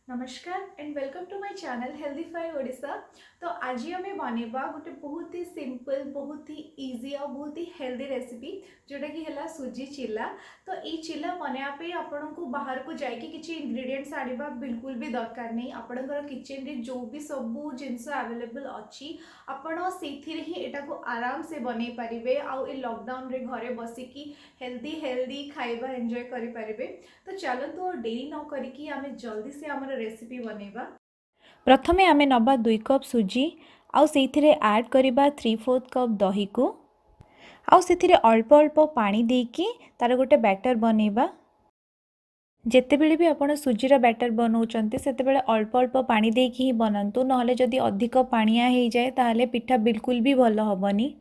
नमस्कार and welcome to my channel Healthify Odisha. तो आज आम बनवा गोटे बहुत ही सिंपल बहुत ही इजी और बहुत ही हेल्दी रेसिपी जोटा कि है सुजी चिला। तो ये चिला बनवाई आपन को बाहर को जाकि किसी इंग्रेडिएंट्स आनिबा बिल्कुल भी दरकार नहीं। आपणकर किचन रे जो भी सब जिनस अवेलेबल अच्छी आपण से ही एटा को आराम से बनई पारे आउ ए लॉकडाउन रे घरे बसिकी हेल्दी हेल्दी खाଇବା एंजॉय करि पारिबे। तो चलतु और डेरी न करिकी आमे जल्दी से आमर रेसिपी बनेबा। प्रथमे आमे नबा 2 कप सुजी आउ सेथिरे ऐड करिबा 3/4 कप दही को आउ सेथिरे अल्प अल्प पानी देकी तार गोटे बैटर बनेबा। जेतेबेले भी आपण सुजीर बैटर बनाउचंती सेतेबेले अल्प अल्प पानी देकी ही बनंतु, नहले जदि अधिक पानिया हो जाए ताहले पिठा बिल्कुल भी भल हबनी।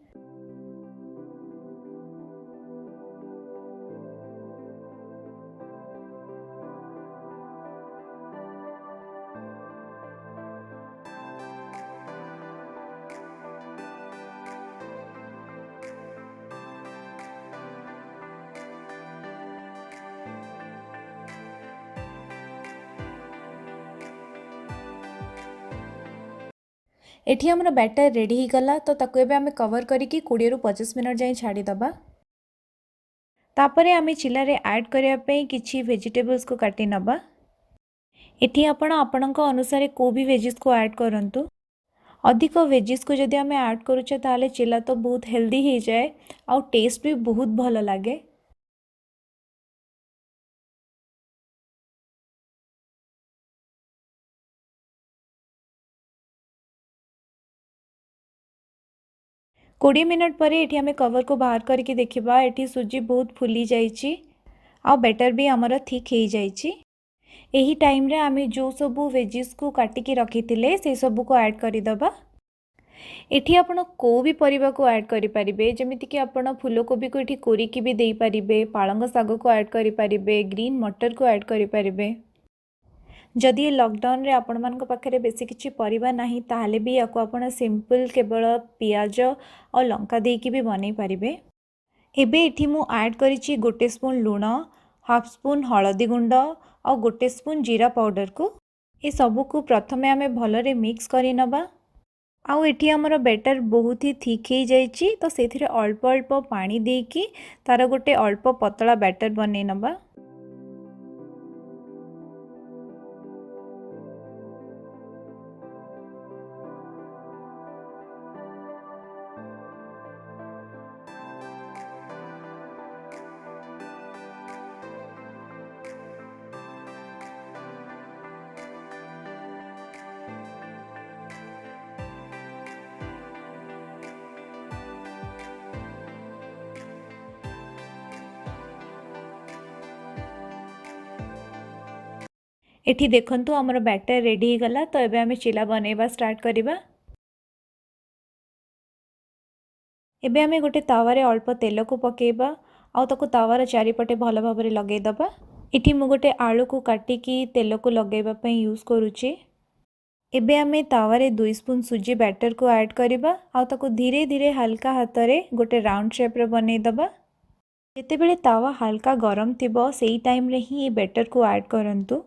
एठी हमर बैटर रेडी ही गला। तो ताको एबे आमे कवर करिकी 20 रु 25 मिनट जाई छाडी दबा। तापरे आमे चिला रे ऐड करिया पे किछि वेजिटेबल्स को काटी नबा। एठी आपण आपणक अनुसार को भी वेजिस को ऐड करंतु। अधिक वेजिस को जदि आमे ऐड करूचे ताले चिला तो बहुत हेल्दी ही जाए और टेस्ट भी बहुत भल लागे। कोड़े मिनट पर एठी आमे कवर को बाहर करके देखिबा। एठी सुजी बहुत फुली जाइछि आ बैटर भी हमर ठीक हे जाइछि। एही टाइम रे आमे जो सबु वेजिस को काटिकी रखिथिले से सबु को ऐड करि दबा। एठी आपण को भी परिबा को ऐड करि परिबे, जेमिति कि आपण फूलकोबी को एठी कोरिकी भी देई परिबे, पालंग साग को ऐड करि परिबे, ग्रीन मटर को ऐड करि परिबे। जदि लॉकडाउन रे आपण मानक पाखरे बेसी किछि परिबा नाही ताहाले भी याको आपण सिंपल केवल पियाज और लंका देकी भी बनै परिबे। एबे एठी मु ऐड करिछि 1 स्पून लूण, हाफ स्पून हळदी गुंड और 1 स्पून जीरा पाउडर को। ए सबु को प्रथमे आमे भलरे मिक्स करि नबा। आउ एठी हमर बैटर बहुत ही थिक हे जाइछि, तो सेथिरे अल्प अल्प पानी देकी तार गोटे अल्प पतला बैटर बनै नबा। एठी देखंतु हमर बैटर रेडी हो गला। तो एबे हमें चिला बनेबा स्टार्ट करिबा। एबे हमें गोटे तावारे अल्प तेल को पकेबा आउ ताको तावार चारिपटे भल भाबरे लगेई दबा। एठी मु गोटे आलू को काटिकी तेल को लगेबा पई यूज करूची। एबे हमें तावारे 2 स्पून सुजी बैटर को ऐड करिबा आउ ताको धीरे धीरे हल्का हाथ रे गोटे राउंड शेप रे बनेई दबा। जेतेबेले तावा हल्का गरम थिबो सेही टाइम रे ही बैटर को ऐड करंतु।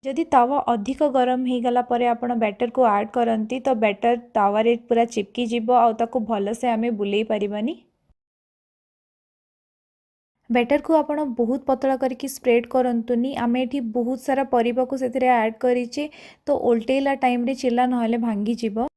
जदि तावा अधिक गरम हो गला परे आपण बैटर को ऐड करंती तो बैटर तावारे पूरा चिपकी जिवो आउ ताको भल से आमे बुलेई परिबानी। बैटर को आपण बहुत पतला करके स्प्रेड करंतुनी। आमे एठी बहुत सारा परिबा को सेथिरे ऐड करिचे, तो ओल्टेला टाइम रे चिल्ला नहले भांगी जिवो।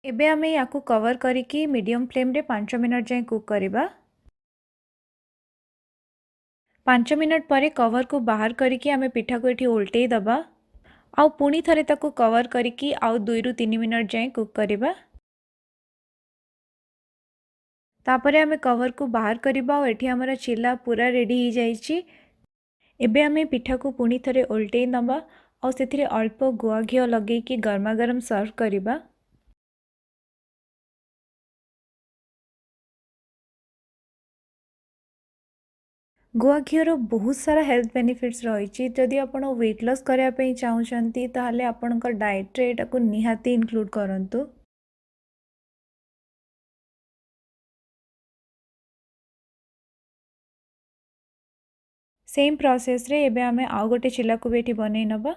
एबे आमे याकू कवर करिकी मीडियम फ्लेम रे 5 मिनट जाए कुक करिबा। 5 मिनट परे कवर को बाहर करिकी आमे पिठा को एठी उल्टेई दबा आउ पुणी थरे ताको कवर करिकी आउ 2 रु 3 मिनट जाए कुक करिबा। तापरे आमे कवर को बाहर करिबा और एठी हमर चिला पूरा रेडी ही जाइछि। एबे आमे पिठा को पुणी थरे उल्टेई दबा और सेथिरे अल्प गुआ घियो लगेकी गरमा गरम सर्व करिबा। गुआ घिओर बहुत सारा हेल्थ बेनिफिट्स रही। जदि आप वेट लॉस करने चाहते ताहले आपणकर डाइट रे एटाको निहाती इंक्लूड करंतु। सेम प्रोसेस रे एबे आमे आउ गोटे चिला को भी एठी बनै नबा।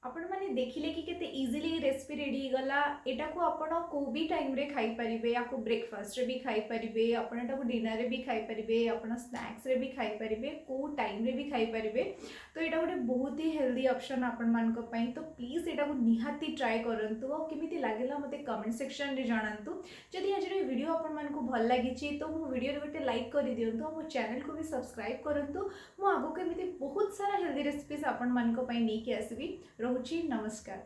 आपण माने देखिले कि केते इजीली रेसिपी रेडी गला। एटा को आपण को भी टाइम रे खाई परिबे, या को ब्रेकफास्ट रे भी खाई परिबे, आपण एटा को डिनर रे भी खाई परिबे, आपण स्नैक्स रे भी खाई परिबे, को टाइम रे भी खाई परिबे। तो एटा गोटे बहुत ही हेल्दी ऑप्शन आपण मान को पई। तो प्लीज एटा को निहाती ट्राई करंतु और केमिति लागेला मते कमेंट सेक्शन रे जणांतु। जदि आज रे वीडियो आपण मान को भल लागिची तो मो वीडियो रे गोटे लाइक करि दियंतु, और मो चैनल को भी सब्सक्राइब करंतु। मो आगो केमिति बहुत सारा हेल्दी रेसिपीज आपण मान को पई नेकी आसीबी। रहुची नमस्कार।